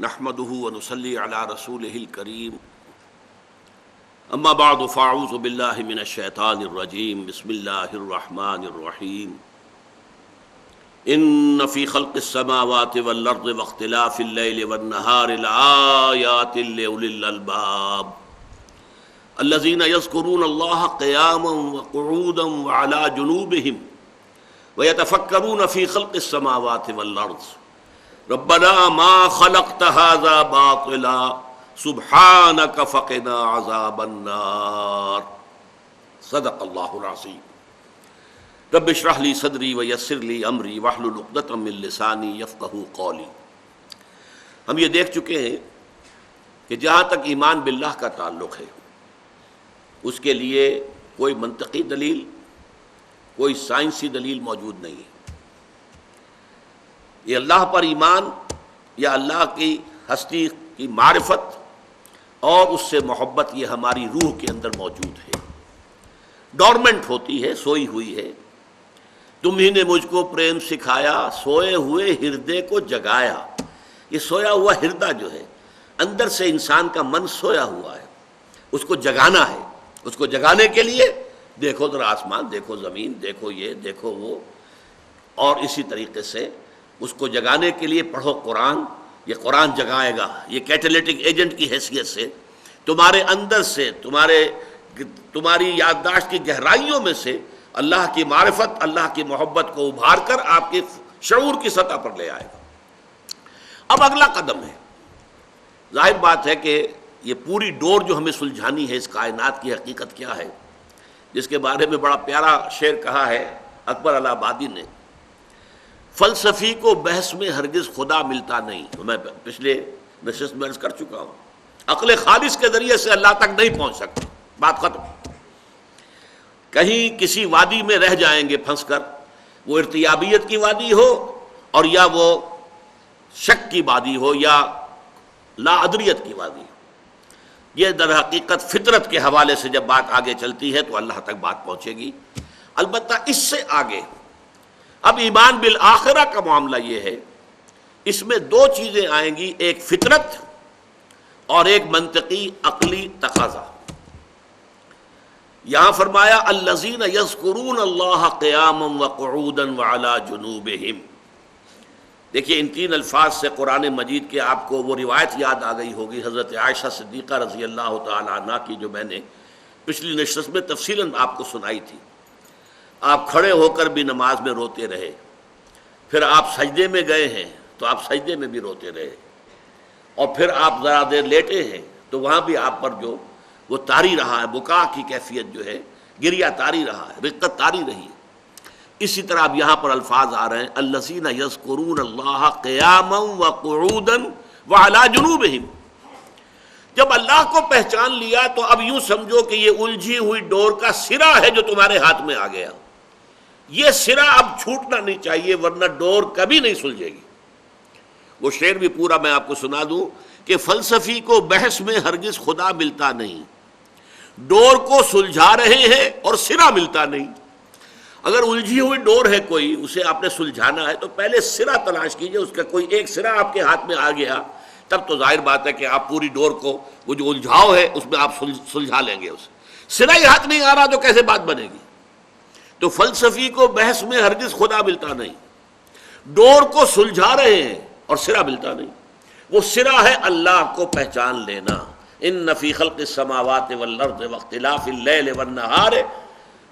نحمده ونصلي على رسوله الكريم اما بعد فاعوذ بالله من الشيطان الرجيم بسم الله الرحمن الرحيم ان في خلق السماوات والارض واختلاف الليل والنهار لآيات لأولي الألباب الذين يذكرون الله قياما وقعودا وعلى جنوبهم ويتفكرون في خلق السماوات والارض ربنا ما خلقت هذا باطلا سبحانك فقنا عذاب النار صدق اللہ العظیم رب اشرح لی صدری ویسر لی امری واحلل عقدۃ من لسانی یفقہوا قولی۔ ہم یہ دیکھ چکے ہیں کہ جہاں تک ایمان باللہ کا تعلق ہے اس کے لیے کوئی منطقی دلیل، کوئی سائنسی دلیل موجود نہیں ہے۔ یہ اللہ پر ایمان یا اللہ کی ہستی کی معرفت اور اس سے محبت یہ ہماری روح کے اندر موجود ہے، ڈورمنٹ ہوتی ہے، سوئی ہوئی ہے۔ تم ہی نے مجھ کو پریم سکھایا، سوئے ہوئے ہردے کو جگایا۔ یہ سویا ہوا ہردہ جو ہے اندر سے انسان کا من سویا ہوا ہے، اس کو جگانا ہے۔ اس کو جگانے کے لیے دیکھو ذرا آسمان، دیکھو زمین، دیکھو یہ، دیکھو وہ، اور اسی طریقے سے اس کو جگانے کے لیے پڑھو قرآن۔ یہ قرآن جگائے گا، یہ کیٹالیٹک ایجنٹ کی حیثیت سے تمہارے اندر سے، تمہاری یادداشت کی گہرائیوں میں سے اللہ کی معرفت، اللہ کی محبت کو ابھار کر آپ کے شعور کی سطح پر لے آئے گا۔ اب اگلا قدم ہے، ظاہر بات ہے کہ یہ پوری ڈور جو ہمیں سلجھانی ہے اس کائنات کی حقیقت کیا ہے، جس کے بارے میں بڑا پیارا شعر کہا ہے اکبر الہ آبادی نے، فلسفی کو بحث میں ہرگز خدا ملتا نہیں۔ میں پچھلے نشست میں عرض کر چکا ہوں، عقل خالص کے ذریعے سے اللہ تک نہیں پہنچ سکتا، بات ختم۔ کہیں کسی وادی میں رہ جائیں گے پھنس کر، وہ ارتیابیت کی وادی ہو اور یا وہ شک کی وادی ہو یا لا ادریت کی وادی ہو۔ یہ در حقیقت فطرت کے حوالے سے جب بات آگے چلتی ہے تو اللہ تک بات پہنچے گی۔ البتہ اس سے آگے اب ایمان بالآخرہ کا معاملہ یہ ہے، اس میں دو چیزیں آئیں گی، ایک فطرت اور ایک منطقی عقلی تقاضا۔ یہاں فرمایا الذین یذکرون اللہ قیاما وقعودا وعلی جنوبہم۔ دیکھیے ان تین الفاظ سے قرآن مجید کے آپ کو وہ روایت یاد آ گئی ہوگی حضرت عائشہ صدیقہ رضی اللہ تعالی عنہ کی، جو میں نے پچھلی نشست میں تفصیلاً آپ کو سنائی تھی۔ آپ کھڑے ہو کر بھی نماز میں روتے رہے، پھر آپ سجدے میں گئے ہیں تو آپ سجدے میں بھی روتے رہے، اور پھر آپ ذرا دیر لیٹے ہیں تو وہاں بھی آپ پر جو وہ طاری رہا ہے، بکا کی کیفیت جو ہے، گریہ طاری رہا ہے، رقت طاری رہی ہے۔ اسی طرح اب یہاں پر الفاظ آ رہے ہیں الذین یذکرون اللہ قیاما وقعودا وعلی جنوبہم۔ جب اللہ کو پہچان لیا تو اب یوں سمجھو کہ یہ الجھی ہوئی ڈور کا سرا ہے جو تمہارے ہاتھ میں آ گیا، یہ سرا اب چھوٹنا نہیں چاہیے ورنہ ڈور کبھی نہیں سلجھے گی۔ وہ شعر بھی پورا میں آپ کو سنا دوں کہ فلسفی کو بحث میں ہرگز خدا ملتا نہیں، ڈور کو سلجھا رہے ہیں اور سرا ملتا نہیں۔ اگر الجھی ہوئی ڈور ہے کوئی، اسے آپ نے سلجھانا ہے تو پہلے سرا تلاش کیجئے، اس کا کوئی ایک سرا آپ کے ہاتھ میں آ گیا تب تو ظاہر بات ہے کہ آپ پوری ڈور کو، وہ جو الجھاؤ ہے اس میں آپ سلجھا لیں گے اسے۔ سرا ہی ہاتھ نہیں آ رہا تو کیسے بات بنے گی؟ تو فلسفی کو بحث میں ہرگز خدا ملتا نہیں، ڈور کو سلجھا رہے ہیں اور سرا ملتا نہیں۔ وہ سرا ہے اللہ کو پہچان لینا۔ ان فی خلق السماوات والارض واختلاف اللیل والنہار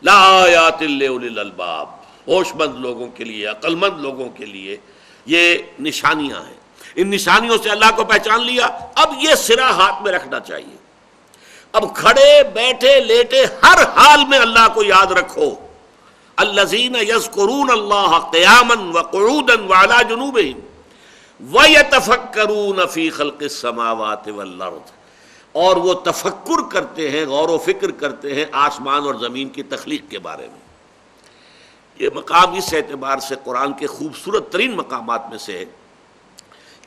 لآیات لأولی الالباب۔ ہوش مند لوگوں کے لیے، عقل مند لوگوں کے لیے یہ نشانیاں ہیں۔ ان نشانیوں سے اللہ کو پہچان لیا، اب یہ سرا ہاتھ میں رکھنا چاہیے۔ اب کھڑے بیٹھے لیٹے ہر حال میں اللہ کو یاد رکھو۔ الذین یذکرون اللہ قیاما وقعودا وعلی جنوبہم وَيَتَفَكَّرُونَ فِي خَلْقِ السَّمَاوَاتِ وَالْأَرْضِ، اور وہ تفکر کرتے ہیں، غور و فکر کرتے ہیں آسمان اور زمین کی تخلیق کے بارے میں۔ یہ مقام اس اعتبار سے قرآن کے خوبصورت ترین مقامات میں سے ہے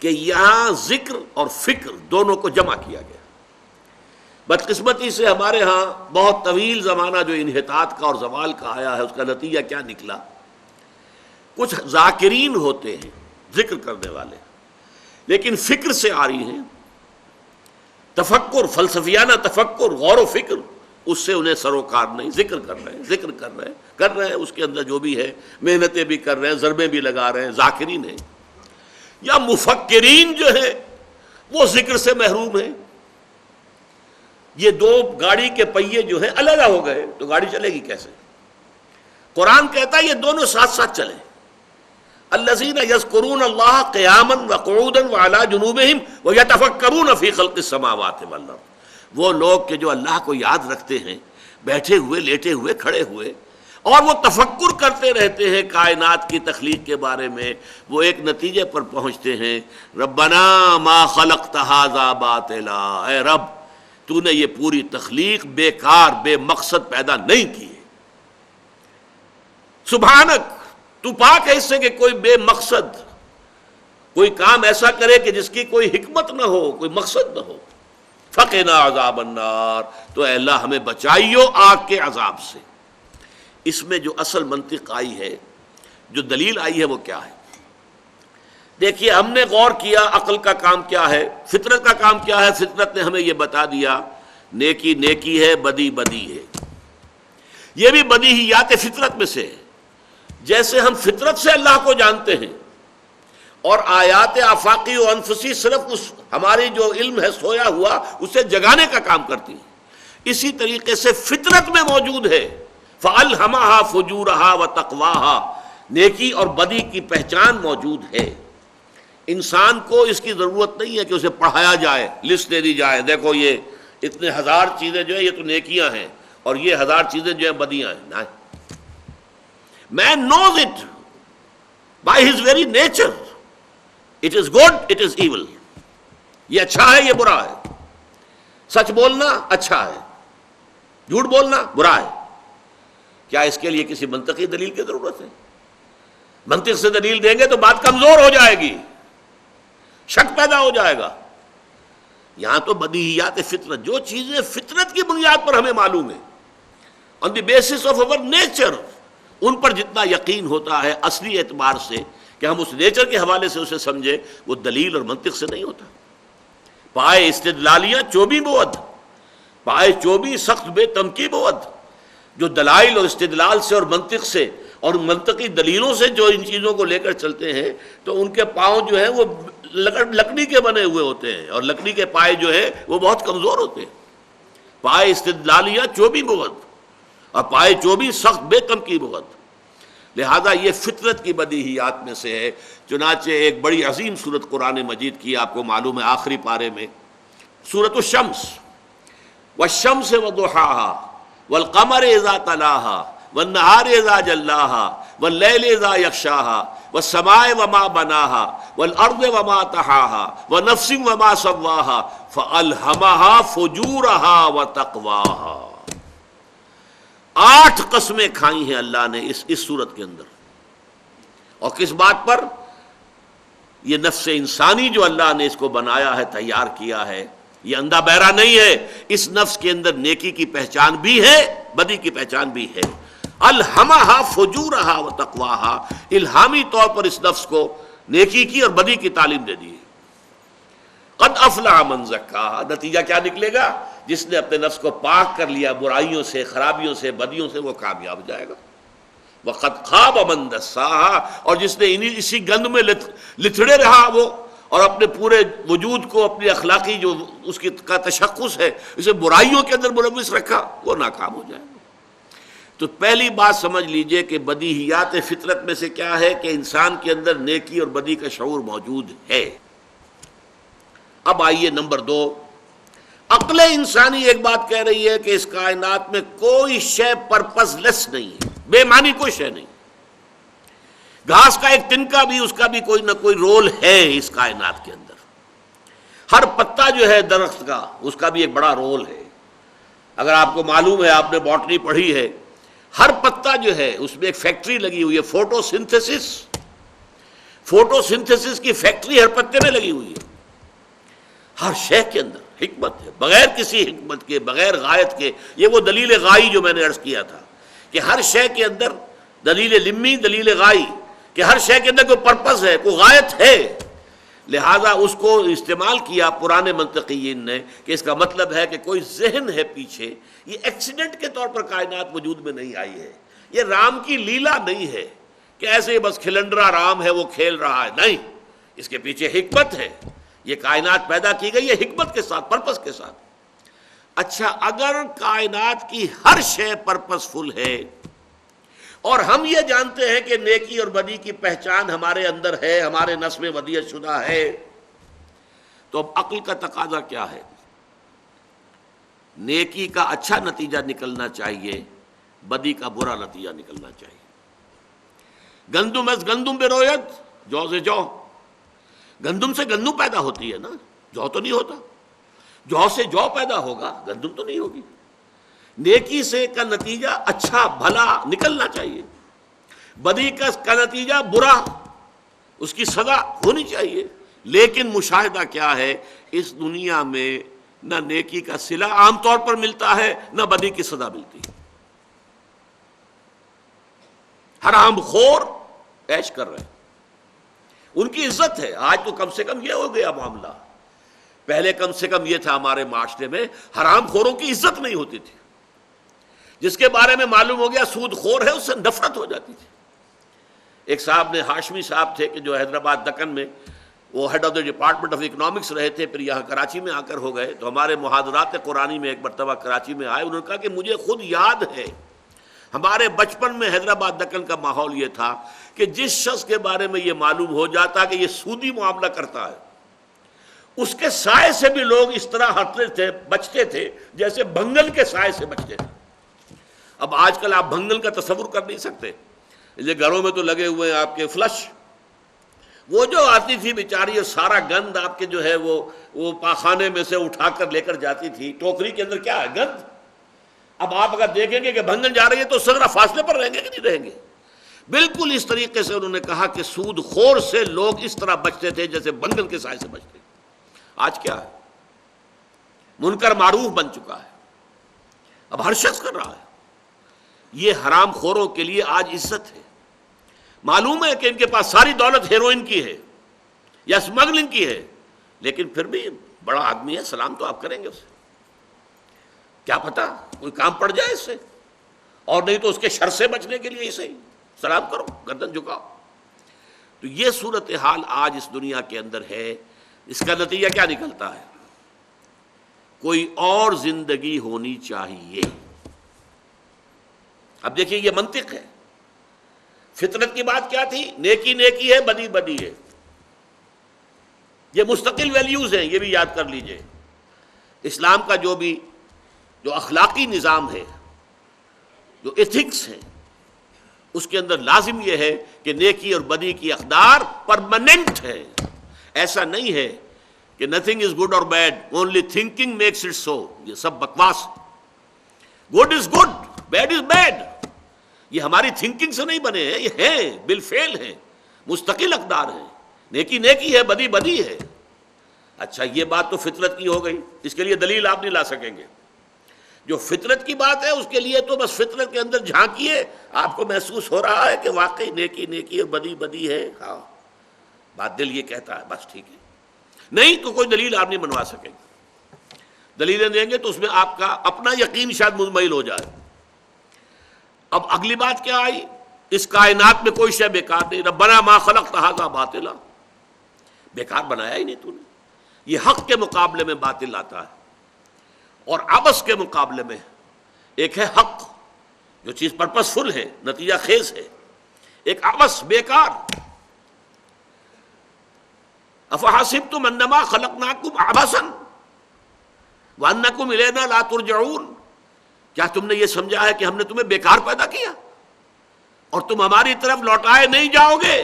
کہ یہاں ذکر اور فکر دونوں کو جمع کیا گیا۔ بدقسمتی سے ہمارے ہاں بہت طویل زمانہ جو انحطاط کا اور زوال کا آیا ہے، اس کا نتیجہ کیا نکلا؟ کچھ ذاکرین ہوتے ہیں، ذکر کرنے والے، لیکن فکر سے آ رہی ہیں، تفکر، فلسفیانہ تفکر، غور و فکر، اس سے انہیں سروکار نہیں. ذکر کر رہے ہیں اس کے اندر جو بھی ہے، محنتیں بھی کر رہے ہیں، ضربیں بھی لگا رہے ہیں، ذاکرین ہیں. یا مفکرین جو ہے وہ ذکر سے محروم ہیں. یہ دو گاڑی کے پہیے جو ہیں علیحدہ ہو گئے تو گاڑی چلے گی کیسے؟ قرآن کہتا ہے یہ دونوں ساتھ ساتھ چلیں. الذین یذکرون اللہ قیاما وقعودا وعلی جنوبہم ویتفکرون فی خلق السماوات والارض. وہ لوگ کہ جو اللہ کو یاد رکھتے ہیں بیٹھے ہوئے، لیٹے ہوئے، کھڑے ہوئے، اور وہ تفکر کرتے رہتے ہیں کائنات کی تخلیق کے بارے میں. وہ ایک نتیجے پر پہنچتے ہیں، ربنا ما خلقت ھذا باطلا، اے رب تو نے یہ پوری تخلیق بیکار، بے مقصد پیدا نہیں کی ہے. سبحانک، تو پاک ہے اس سے کہ کوئی بے مقصد کوئی کام ایسا کرے کہ جس کی کوئی حکمت نہ ہو، کوئی مقصد نہ ہو. فقنا عذاب النار، تو اے اللہ ہمیں بچائیو آگ کے عذاب سے. اس میں جو اصل منطق آئی ہے، جو دلیل آئی ہے، وہ کیا ہے؟ دیکھیے، ہم نے غور کیا عقل کا کام کیا ہے، فطرت کا کام کیا ہے. فطرت نے ہمیں یہ بتا دیا نیکی نیکی ہے، بدی بدی ہے. یہ بھی بدیہیات فطرت میں سے ہے. جیسے ہم فطرت سے اللہ کو جانتے ہیں اور آیات آفاقی و انفسی صرف اس ہماری جو علم ہے سویا ہوا اسے جگانے کا کام کرتی ہے، اسی طریقے سے فطرت میں موجود ہے. فَأَلْهَمَهَا فُجُورَهَا وَتَقْوَاهَا، نیکی اور بدی کی پہچان موجود ہے. انسان کو اس کی ضرورت نہیں ہے کہ اسے پڑھایا جائے، لسٹ دے دی جائے، دیکھو یہ اتنے ہزار چیزیں جو ہیں یہ تو نیکیاں ہیں اور یہ ہزار چیزیں جو ہیں بدیاں ہیں. نہیں، man knows it by his very nature. It is good, it is evil. یہ اچھا ہے، یہ برا ہے. سچ بولنا اچھا ہے، جھوٹ بولنا برا ہے. کیا اس کے لیے کسی منطقی دلیل کی ضرورت ہے؟ منطق سے دلیل دیں گے تو بات کمزور ہو جائے گی، شک پیدا ہو جائے گا. یہاں تو بدیہیات فطرت، جو چیزیں فطرت کی بنیاد پر ہمیں معلوم ہے، on the basis of our nature، ان پر جتنا یقین ہوتا ہے اصلی اعتبار سے کہ ہم اس نیچر کے حوالے سے اسے سمجھے، وہ دلیل اور منطق سے نہیں ہوتا. پائے استدلالیاں چوبی بود، پائے چوبی سخت بے تمکی بود. جو دلائل اور استدلال سے اور منطق سے اور منطقی دلیلوں سے جو ان چیزوں کو لے کر چلتے ہیں تو ان کے پاؤں جو ہیں وہ لکڑی کے بنے ہوئے ہوتے ہیں، اور لکڑی کے پائے جو ہیں وہ بہت کمزور ہوتے ہیں. پائے استدلالیاں چوبی بود اور پائے چوبی سخت بے تمکی بود. لہذا یہ فطرت کی بدیہیات میں سے ہے. چنانچہ ایک بڑی عظیم سورت قرآن مجید کی آپ کو معلوم ہے، آخری پارے میں سورۃ الشمس، والشمس وضحاها والقمر اذا تلاها والنهار اذا جلاها والليل اذا يغشاها والسماء وما بناها والارض وما طحاها ونفس وما سواها فالهمها فجورها وتقواها. 8 قسمیں کھائی ہیں اللہ نے اس صورت کے اندر. اور کس بات پر؟ یہ نفس انسانی جو اللہ نے اس کو بنایا ہے، تیار کیا ہے، یہ اندھا بہرا نہیں ہے. اس نفس کے اندر نیکی کی پہچان بھی ہے، بدی کی پہچان بھی ہے. الہمہا فجورہا وتقواہا، الہامی طور پر اس نفس کو نیکی کی اور بدی کی تعلیم دے دی. قد افلح من زکاہا، نتیجہ کیا نکلے گا؟ جس نے اپنے نفس کو پاک کر لیا برائیوں سے، خرابیوں سے، بدیوں سے، وہ کامیاب ہو جائے گا. وقد خاب من دساہا، اور جس نے اسی گند میں لتھڑے رہا وہ اور اپنے پورے وجود کو، اپنی اخلاقی جو اس کی کا تشخص ہے، اسے برائیوں کے اندر ملوث رکھا، وہ ناکام ہو جائے گا. تو پہلی بات سمجھ لیجئے کہ بدیہیات فطرت میں سے کیا ہے کہ انسان کے اندر نیکی اور بدی کا شعور موجود ہے. اب آئیے نمبر 2، عقل انسانی ایک بات کہہ رہی ہے کہ اس کائنات میں کوئی شے پرپز لیس نہیں ہے، بے معنی کوئی شے نہیں. گھاس کا ایک تنکا بھی، اس کا بھی کوئی نہ کوئی رول ہے اس کائنات کے اندر. ہر پتا جو ہے درخت کا، اس کا بھی ایک بڑا رول ہے. اگر آپ کو معلوم ہے، آپ نے باٹنی پڑھی ہے، ہر پتا جو ہے اس میں ایک فیکٹری لگی ہوئی ہے، فوٹو سنتھسس کی فیکٹری ہر پتے میں لگی ہوئی ہے. ہر شے کے اندر حکمت ہے، بغیر کسی حکمت کے، بغیر غایت کے. یہ وہ دلیل غائی جو میں نے عرض کیا تھا کہ ہر شے کے اندر دلیل لمی، دلیل غائی، کہ ہر شے کے اندر کوئی پرپز ہے، کوئی غایت ہے. لہذا اس کو استعمال کیا پرانے منطقیین نے کہ اس کا مطلب ہے کہ کوئی ذہن ہے پیچھے، یہ ایکسیڈنٹ کے طور پر کائنات وجود میں نہیں آئی ہے، یہ رام کی لیلا نہیں ہے کہ ایسے ہی بس کھلنڈرا رام ہے وہ کھیل رہا ہے، نہیں، اس کے پیچھے حکمت ہے، یہ کائنات پیدا کی گئی ہے حکمت کے ساتھ، پرپس کے ساتھ۔ اچھا، اگر کائنات کی ہر شے پرپس فل ہے اور ہم یہ جانتے ہیں کہ نیکی اور بدی کی پہچان ہمارے اندر ہے، ہمارے نس میں ودیعت شدہ ہے، تو اب عقل کا تقاضا کیا ہے؟ نیکی کا اچھا نتیجہ نکلنا چاہیے، بدی کا برا نتیجہ نکلنا چاہیے۔ گندم از گندم برویت، جو سے جو، گندم سے گندم پیدا ہوتی ہے نا، جو تو نہیں ہوتا، جو سے جو پیدا ہوگا، گندم تو نہیں ہوگی۔ نیکی سے کا نتیجہ اچھا بھلا نکلنا چاہیے، بدی کا نتیجہ برا، اس کی سزا ہونی چاہیے۔ لیکن مشاہدہ کیا ہے، اس دنیا میں نہ نیکی کا صلہ عام طور پر ملتا ہے، نہ بدی کی سزا ملتی ہے۔ حرام خور عیش کر رہے ہیں، ان کی عزت ہے۔ آج تو کم سے کم یہ ہو گیا معاملہ، پہلے کم سے کم یہ تھا ہمارے معاشرے میں حرام خوروں کی عزت نہیں ہوتی تھی، جس کے بارے میں معلوم ہو گیا سود خور ہے اس سے نفرت ہو جاتی تھی۔ ایک صاحب نے، ہاشمی صاحب تھے کہ جو حیدرآباد دکن میں وہ head of the department of economics رہے تھے، پھر یہاں کراچی میں آ کر ہو گئے، تو ہمارے محاضرات قرآنی میں ایک مرتبہ کراچی میں آئے، انہوں نے کہا کہ مجھے خود یاد ہے ہمارے بچپن میں حیدرآباد دکن کا ماحول یہ تھا کہ جس شخص کے بارے میں یہ معلوم ہو جاتا کہ یہ سودی معاملہ کرتا ہے، اس کے سائے سے بھی لوگ اس طرح ہٹتے تھے، بچتے تھے جیسے بھنگل کے سائے سے بچتے تھے۔ اب آج کل آپ بھنگل کا تصور کر نہیں سکتے، یہ گھروں میں تو لگے ہوئے ہیں آپ کے فلش، وہ جو آتی تھی بیچاری اور سارا گند آپ کے جو ہے وہ پاخانے میں سے اٹھا کر لے کر جاتی تھی، ٹوکری کے اندر کیا ہے؟ گند۔ اب آپ اگر دیکھیں گے کہ بھنگل جا رہی ہے تو سگرا فاصلے پر رہیں گے کہ نہیں رہیں گے؟ بالکل اس طریقے سے انہوں نے کہا کہ سود خور سے لوگ اس طرح بچتے تھے جیسے بھنگل کے سائے سے بچتے۔ آج کیا ہے؟ منکر معروف بن چکا ہے، اب ہر شخص کر رہا ہے۔ یہ حرام خوروں کے لیے آج عزت ہے۔ معلوم ہے کہ ان کے پاس ساری دولت ہیروئن کی ہے یا اسمگلنگ کی ہے، لیکن پھر بھی بڑا آدمی ہے، سلام تو آپ کریں گے اسے، کیا پتا کوئی کام پڑ جائے اس سے، اور نہیں تو اس کے شر سے بچنے کے لیے اسے سلام کرو، گردن جھکاؤ۔ تو یہ صورتحال آج اس دنیا کے اندر ہے۔ اس کا نتیجہ کیا نکلتا ہے؟ کوئی اور زندگی ہونی چاہیے۔ اب دیکھیے یہ منطق ہے، فطرت کی بات کیا تھی؟ نیکی نیکی ہے، بدی بدی ہے، یہ مستقل ویلیوز ہیں، یہ بھی یاد کر لیجئے۔ اسلام کا جو اخلاقی نظام ہے، جو ایتھکس ہے، اس کے اندر لازم یہ ہے کہ نیکی اور بدی کی اقدار پرماننٹ ہے۔ ایسا نہیں ہے کہ نتھنگ از گڈ اور bad, only thinking makes it so, یہ سب بکواس۔ Good is good, bad is bad, یہ ہماری تھنکنگ سے نہیں بنے ہیں، یہ ہیں بالفعل ہیں، مستقل اقدار ہیں۔ نیکی نیکی ہے، بدی بدی ہے۔ اچھا، یہ بات تو فطرت کی ہو گئی، اس کے لیے دلیل آپ نہیں لا سکیں گے۔ جو فطرت کی بات ہے اس کے لیے تو بس فطرت کے اندر جھانکیے، آپ کو محسوس ہو رہا ہے کہ واقعی نیکی نیکی اور بدی بدی ہے، ہاں بات دل یہ کہتا ہے، بس ٹھیک ہے۔ نہیں تو کوئی دلیل آپ نہیں بنوا سکیں گے، دلیلیں دیں گے تو اس میں آپ کا اپنا یقین شاید مزمحل ہو جائے۔ اب اگلی بات کیا آئی؟ اس کائنات میں کوئی شے بیکار نہیں، ربنا ما خلقت ھذا باطلا، بیکار بنایا ہی نہیں تو نے۔ یہ حق کے مقابلے میں باطل آتا ہے، اور عبث کے مقابلے میں ایک ہے حق، جو چیز پرپس فل ہے، نتیجہ خیز ہے، ایک عبث بیکار۔ افحسبتم انما خلقناکم عبثا وانکم الینا لا ترجعون، کیا تم نے یہ سمجھا ہے کہ ہم نے تمہیں بیکار پیدا کیا اور تم ہماری طرف لوٹائے نہیں جاؤ گے؟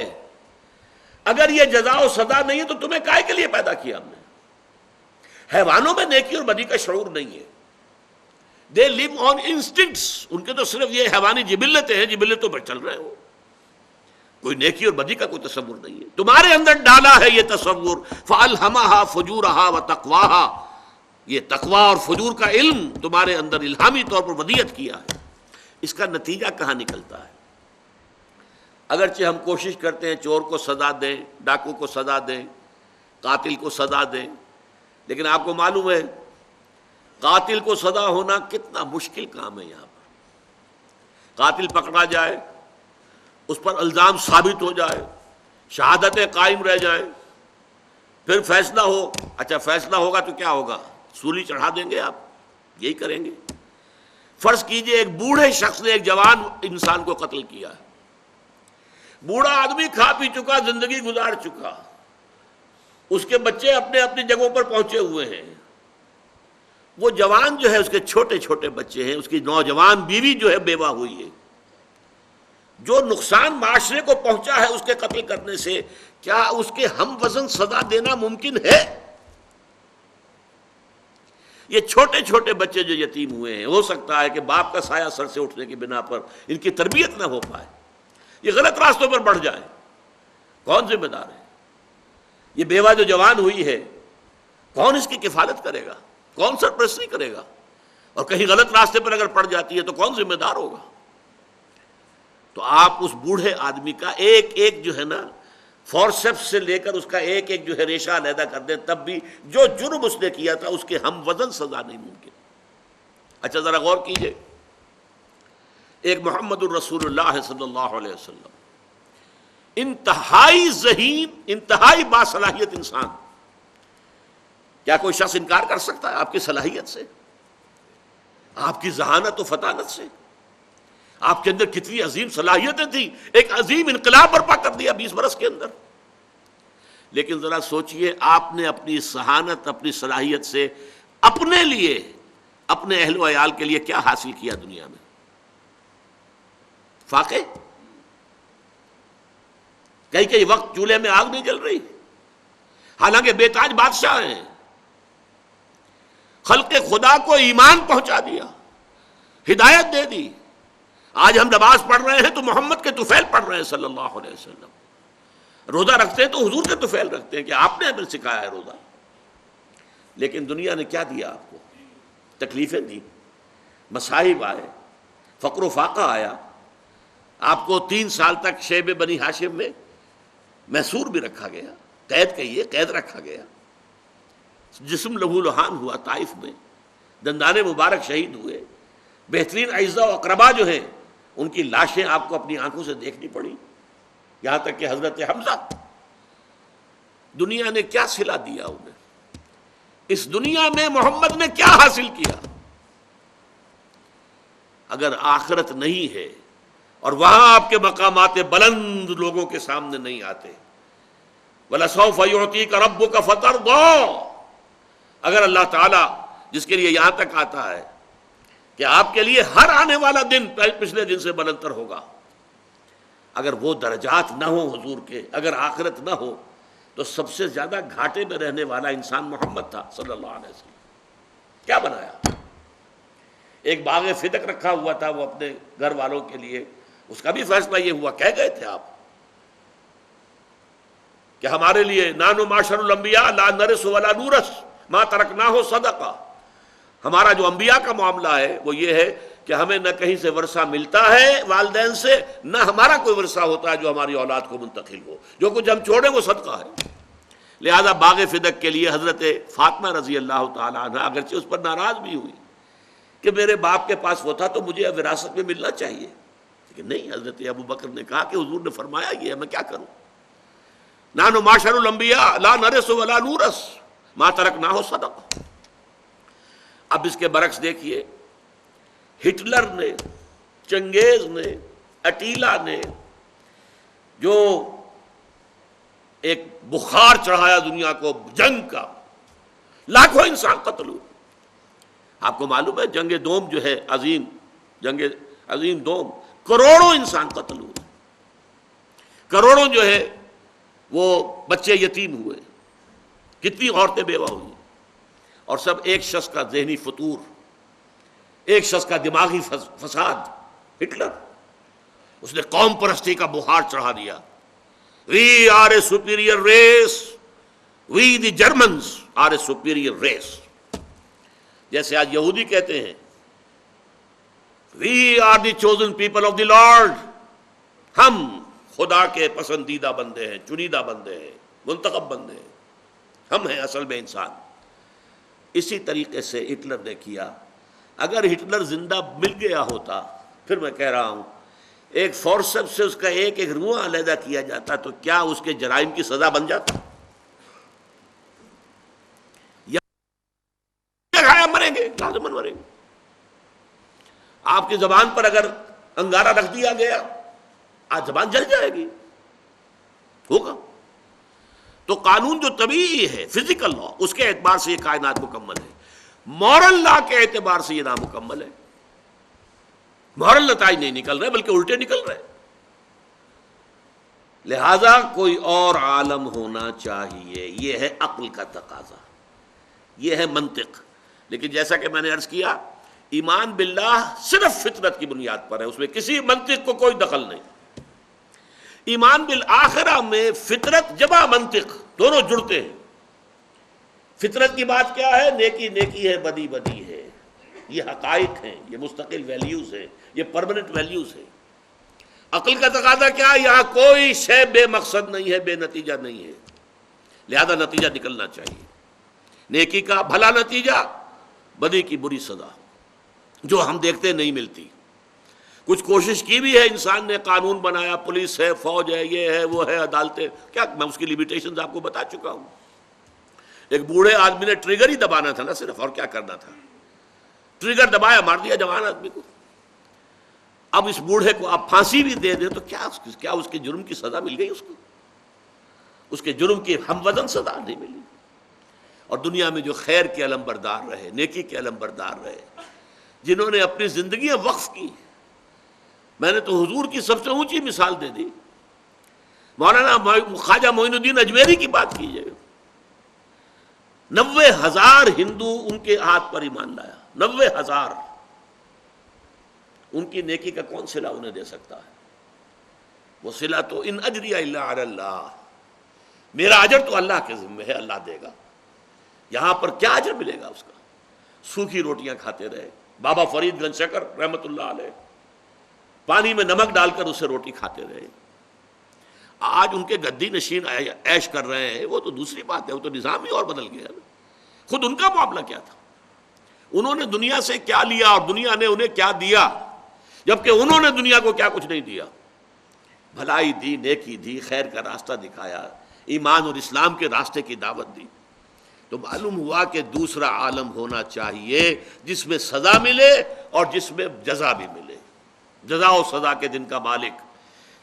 اگر یہ جزا و سزا نہیں ہے تو تمہیں کائے کے لیے پیدا کیا ہم نے؟ حیوانوں میں نیکی اور بدی کا شعور نہیں ہے، دے لیو آن انسٹنکٹس، ان کے تو صرف یہ حیوانی جبلتیں ہیں، جبلتوں پر چل رہے ہو، کوئی نیکی اور بدی کا کوئی تصور نہیں ہے۔ تمہارے اندر ڈالا ہے یہ تصور، فَأَلْهَمَهَا فُجُورَهَا وَتَقْوَاهَا، یہ تقویٰ اور فجور کا علم تمہارے اندر الہامی طور پر ودیعت کیا ہے۔ اس کا نتیجہ کہاں نکلتا ہے؟ اگرچہ ہم کوشش کرتے ہیں چور کو سزا دیں، ڈاکو کو سزا دیں، قاتل کو سزا دیں، لیکن آپ کو معلوم ہے قاتل کو سزا ہونا کتنا مشکل کام ہے. یہاں پر قاتل پکڑا جائے، اس پر الزام ثابت ہو جائے، شہادتیں قائم رہ جائیں، پھر فیصلہ ہو. اچھا فیصلہ ہوگا تو کیا ہوگا؟ سولی چڑھا دیں گے آپ؟ یہی کریں گے؟ فرض کیجئے ایک بوڑھے شخص نے ایک جوان انسان کو قتل کیا ہے. بوڑھا آدمی کھا پی چکا، زندگی گزار چکا، اس کے بچے اپنے اپنی جگہوں پر پہنچے ہوئے ہیں. وہ جوان جو ہے اس کے چھوٹے چھوٹے بچے ہیں، اس کی نوجوان بیوی جو ہے بیوہ ہوئی ہے. جو نقصان معاشرے کو پہنچا ہے اس کے قتل کرنے سے، کیا اس کے ہم وزن سزا دینا ممکن ہے؟ یہ چھوٹے چھوٹے بچے جو یتیم ہوئے ہیں، ہو سکتا ہے کہ باپ کا سایہ سر سے اٹھنے کی بنا پر ان کی تربیت نہ ہو پائے، یہ غلط راستوں پر بڑھ جائے. کون ذمہ دار ہے؟ یہ بیوہ جو جوان ہوئی ہے، کون اس کی کفالت کرے گا؟ کون سرپرستی کرے گا؟ اور کہیں غلط راستے پر اگر پڑ جاتی ہے تو کون ذمہ دار ہوگا؟ تو آپ اس بوڑھے آدمی کا ایک ایک جو ہے نا فورسپس سے لے کر اس کا ایک ایک جو ہے ریشہ علیحدہ کر دیں، تب بھی جو جرم اس نے کیا تھا اس کے ہم وزن سزا نہیں ممکن. اچھا ذرا غور کیجئے، ایک محمد الرسول اللہ صلی اللہ علیہ وسلم، انتہائی ذہین، انتہائی باصلاحیت انسان، کیا کوئی شخص انکار کر سکتا ہے آپ کی صلاحیت سے، آپ کی ذہانت و فطانت سے؟ آپ کے اندر کتنی عظیم صلاحیتیں تھیں، ایک عظیم انقلاب برپا کر دیا 20 برس کے اندر. لیکن ذرا سوچئے آپ نے اپنی ذہانت، اپنی صلاحیت سے اپنے لیے، اپنے اہل و عیال کے لیے کیا حاصل کیا دنیا میں؟ فاقے؟ کئی وقت چولہے میں آگ نہیں جل رہی، حالانکہ بے تاج بادشاہ ہیں، خلق خدا کو ایمان پہنچا دیا، ہدایت دے دی. آج ہم نماز پڑھ رہے ہیں تو محمد کے طفیل پڑھ رہے ہیں صلی اللہ علیہ وسلم. روزہ رکھتے ہیں تو حضور کے طفیل رکھتے ہیں کہ آپ نے ہمیں سکھایا ہے روزہ. لیکن دنیا نے کیا دیا آپ کو؟ تکلیفیں دی، مصائب آئے، فقر و فاقہ آیا. آپ کو 3 سال تک شیب بنی ہاشم میں محصور بھی رکھا گیا، قید کہیے، قید رکھا گیا. جسم لہو لہان ہوا طائف میں، دندان مبارک شہید ہوئے. بہترین اعزاء و اقربا جو ہیں ان کی لاشیں آپ کو اپنی آنکھوں سے دیکھنی پڑی، یہاں تک کہ حضرت حمزہ. دنیا نے کیا صلہ دیا انہیں؟ اس دنیا میں محمد نے کیا حاصل کیا؟ اگر آخرت نہیں ہے اور وہاں آپ کے مقامات بلند لوگوں کے سامنے نہیں آتے، وَلَسَوْفَ يُعْطِيكَ رَبُّكَ فَتَرْضَىٰ، اگر اللہ تعالیٰ جس کے لیے یہاں تک آتا ہے کہ آپ کے لیے ہر آنے والا دن پچھلے دن سے بلند تر ہوگا، اگر وہ درجات نہ ہوں حضور کے، اگر آخرت نہ ہو، تو سب سے زیادہ گھاٹے میں رہنے والا انسان محمد تھا صلی اللہ علیہ وسلم. کیا بنایا؟ ایک باغ فدق رکھا ہوا تھا وہ اپنے گھر والوں کے لیے، اس کا بھی فیصلہ یہ ہوا، کہہ گئے تھے آپ کہ ہمارے لیے نانو معاشر الانبیاء لا نرث ولا نورث ما ترکناہ صدقہ، ہمارا جو انبیاء کا معاملہ ہے وہ یہ ہے کہ ہمیں نہ کہیں سے ورثہ ملتا ہے والدین سے، نہ ہمارا کوئی ورثہ ہوتا ہے جو ہماری اولاد کو منتقل ہو، جو کچھ ہم چھوڑیں وہ صدقہ ہے. لہذا باغ فدق کے لیے حضرت فاطمہ رضی اللہ تعالیٰ عنہ اگرچہ اس پر ناراض بھی ہوئی کہ میرے باپ کے پاس وہ تھا تو مجھے وراثت میں ملنا چاہیے، لیکن نہیں، حضرت ابو بکر نے کہا کہ حضور نے فرمایا یہ ہے، میں کیا کروں؟ نحن معاشر الانبیاء لا نرث ولا نورث ما ترکناہ صدقہ. اب اس کے برعکس دیکھیے، ہٹلر نے، چنگیز نے، اٹیلا نے جو ایک بخار چڑھایا دنیا کو جنگ کا، لاکھوں انسان قتل ہوئے. آپ کو معلوم ہے جنگ دوم جو ہے عظیم، جنگ عظیم دوم، کروڑوں انسان قتل ہوئے، کروڑوں جو ہے وہ بچے یتیم ہوئے، کتنی عورتیں بیوہ ہوئی، اور سب ایک شخص کا ذہنی فطور، ایک شخص کا دماغی فساد. ہٹلر، اس نے قوم پرستی کا بخار چڑھا دیا. We are a superior race, we the Germans are a superior race. جیسے آج یہودی کہتے ہیں we are the chosen people of the lord, ہم خدا کے پسندیدہ بندے ہیں، چنیدہ بندے ہیں، منتخب بندے ہیں. ہم ہیں اصل میں انسان. اسی طریقے سے ہٹلر نے کیا. اگر ہٹلر زندہ مل گیا ہوتا، پھر میں کہہ رہا ہوں ایک فورسپ سے اس کا ایک ایک روح علیحدہ کیا جاتا تو کیا اس کے جرائم کی سزا بن جاتا؟ یا مریں گے، لازماً مریں گے. آپ کی زبان پر اگر انگارہ رکھ دیا گیا، آج زبان جل جائے گی، ہوگا. تو قانون جو طبیعی ہے، فزیکل لا، اس کے اعتبار سے یہ کائنات مکمل ہے. مورل لا کے اعتبار سے یہ نامکمل ہے. مورل نتائج نہیں نکل رہے بلکہ الٹے نکل رہے. لہذا کوئی اور عالم ہونا چاہیے، یہ ہے عقل کا تقاضا، یہ ہے منطق. لیکن جیسا کہ میں نے عرض کیا، ایمان باللہ صرف فطرت کی بنیاد پر ہے، اس میں کسی منطق کو کوئی دخل نہیں. ایمان بالآخرہ میں فطرت جمع منطق دونوں جڑتے ہیں. فطرت کی بات کیا ہے؟ نیکی نیکی ہے، بدی بدی ہے. یہ حقائق ہیں، یہ مستقل ویلیوز ہیں، یہ پرماننٹ ویلیوز ہیں. عقل کا تقاضا کیا ہے؟ یہاں کوئی شے بے مقصد نہیں ہے، بے نتیجہ نہیں ہے، لہذا نتیجہ نکلنا چاہیے. نیکی کا بھلا نتیجہ، بدی کی بری سزا، جو ہم دیکھتے نہیں ملتی. کچھ کوشش کی بھی ہے انسان نے، قانون بنایا، پولیس ہے، فوج ہے، یہ ہے، وہ ہے، عدالتیں، کیا میں اس کی لیمیٹیشنز آپ کو بتا چکا ہوں. ایک بوڑھے آدمی نے ٹریگر ہی دبانا تھا نا صرف، اور کیا کرنا تھا؟ ٹریگر دبایا، مار دیا جوان آدمی کو. اب اس بوڑھے کو آپ پھانسی بھی دے دیں تو کیا اس کے جرم کی سزا مل گئی؟ اس کو اس کے جرم کی ہم وزن سزا نہیں ملی. اور دنیا میں جو خیر کے علم بردار رہے، نیکی کے علم بردار رہے، جنہوں نے اپنی زندگیاں وقف کی، میں نے تو حضور کی سب سے اونچی مثال دے دی. مولانا خواجہ معین الدین اجمیری کی بات کیجئے، 90,000 ہندو ان کے ہاتھ پر ایمان لایا. 90,000. ان کی نیکی کا کون صلہ انہیں دے سکتا ہے؟ وہ صلہ تو ان اجری الا علی اللہ، میرا اجر تو اللہ کے ذمہ ہے، اللہ دے گا. یہاں پر کیا اجر ملے گا اس کا؟ سوکھی روٹیاں کھاتے رہے. بابا فرید گنج شکر رحمت اللہ علیہ پانی میں نمک ڈال کر اسے روٹی کھاتے رہے. آج ان کے گدی نشین عیش کر رہے ہیں، وہ تو دوسری بات ہے، وہ تو نظام ہی اور بدل گیا نا. خود ان کا معاملہ کیا تھا؟ انہوں نے دنیا سے کیا لیا اور دنیا نے انہیں کیا دیا، جبکہ انہوں نے دنیا کو کیا کچھ نہیں دیا. بھلائی دی، نیکی دی، خیر کا راستہ دکھایا، ایمان اور اسلام کے راستے کی دعوت دی. تو معلوم ہوا کہ دوسرا عالم ہونا چاہیے جس میں سزا ملے اور جس میں جزا بھی ملے. جزا و سزا کے دن کا مالک،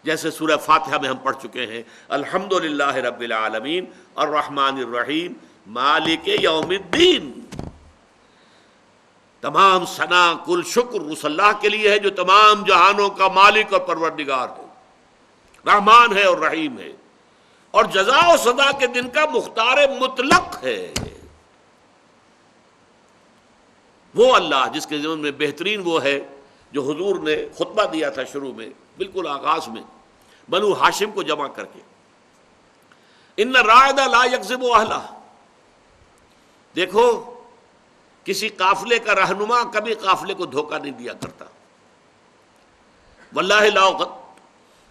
جیسے سورہ فاتحہ میں ہم پڑھ چکے ہیں، الحمدللہ رب العالمین الرحمن الرحیم مالک یوم الدین. تمام ثنا کل شکر اس اللہ کے لیے ہے جو تمام جہانوں کا مالک اور پروردگار ہے، رحمان ہے اور رحیم ہے، اور جزا و سزا کے دن کا مختار مطلق ہے. وہ اللہ جس کے ذمن میں بہترین وہ ہے جو حضور نے خطبہ دیا تھا شروع میں، بالکل آغاز میں، بنو ہاشم کو جمع کر کے، ان الراعد لا یکذب اہلہ. دیکھو کسی قافلے کا رہنما کبھی قافلے کو دھوکہ نہیں دیا کرتا. واللہ لا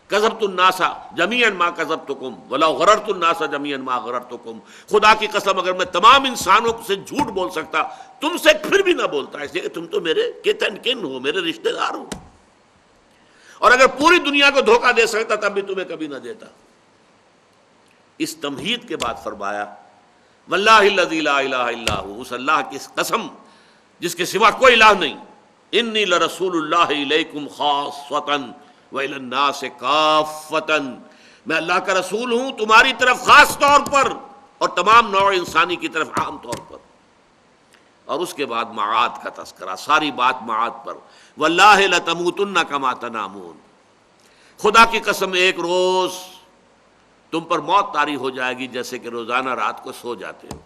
کذبت الناس جميعا ما کذبتکم ولو غررت الناس جميعا ما غررتکم. خدا کی قسم اگر میں تمام انسانوں سے جھوٹ بول سکتا، تم سے پھر بھی نہ بولتا، اس لیے کہ تم تو میرے کت اینڈ کن ہو، میرے رشتہ دار ہو. اور اگر پوری دنیا کو دھوکہ دے سکتا تب بھی تمہیں کبھی نہ دیتا. اس تمہید کے بعد فرمایا واللہ الذی لا الہ الا ہو، اس اللہ کی قسم جس کے سوا کوئی الہ نہیں، انی لرسول اللہ الیکم خاصۃ وإلی الناس کافۃ، میں اللہ کا رسول ہوں تمہاری طرف خاص طور پر اور تمام نوع انسانی کی طرف عام طور پر. اور اس کے بعد معاد کا تذکرہ، ساری بات معاد پر. واللہ لتموتن کما تنامون، خدا کی قسم ایک روز تم پر موت طاری ہو جائے گی جیسے کہ روزانہ رات کو سو جاتے ہو.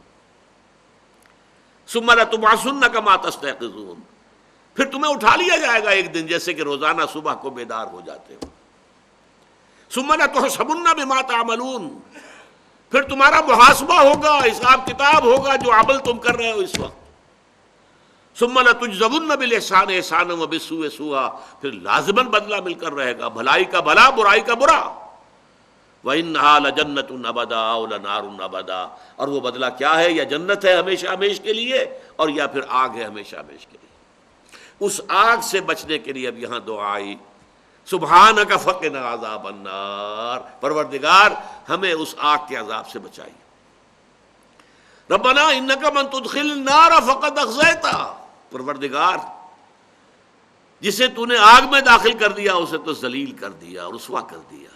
ثم لتبعثن کما تستيقظون، پھر تمہیں اٹھا لیا جائے گا ایک دن جیسے کہ روزانہ صبح کو بیدار ہو جاتے ہو. ثم لتحسبن بما تعملون، پھر تمہارا محاسبہ ہوگا، حساب کتاب ہوگا جو عمل تم کر رہے ہو اس وقت. ثم لتجزون بالاحسان احسانا وبالسوء سوءا، پھر لازماً بدلہ مل کر رہے گا، بھلائی کا بھلا، برائی کا برا. وَإِنَّهَا لَجَنَّةٌ أَبَدًا أَوْ لَنَارٌ أَبَدًا، اور وہ بدلہ کیا ہے؟ یا جنت ہے ہمیشہ ہمیشہ کے لیے، اور یا پھر آگ ہے ہمیشہ ہمیشہ کے لیے۔ اس آگ سے بچنے کے لیے اب یہاں دعا آئی، سبحانک فقنا عذاب النار، پروردگار ہمیں اس آگ کے عذاب سے بچائیے۔ ربنا انک من تدخل النار فقد اخزیتہ، پروردگار جسے تو نے آگ میں داخل کر دیا اسے تو ذلیل کر دیا، رسوا کر دیا۔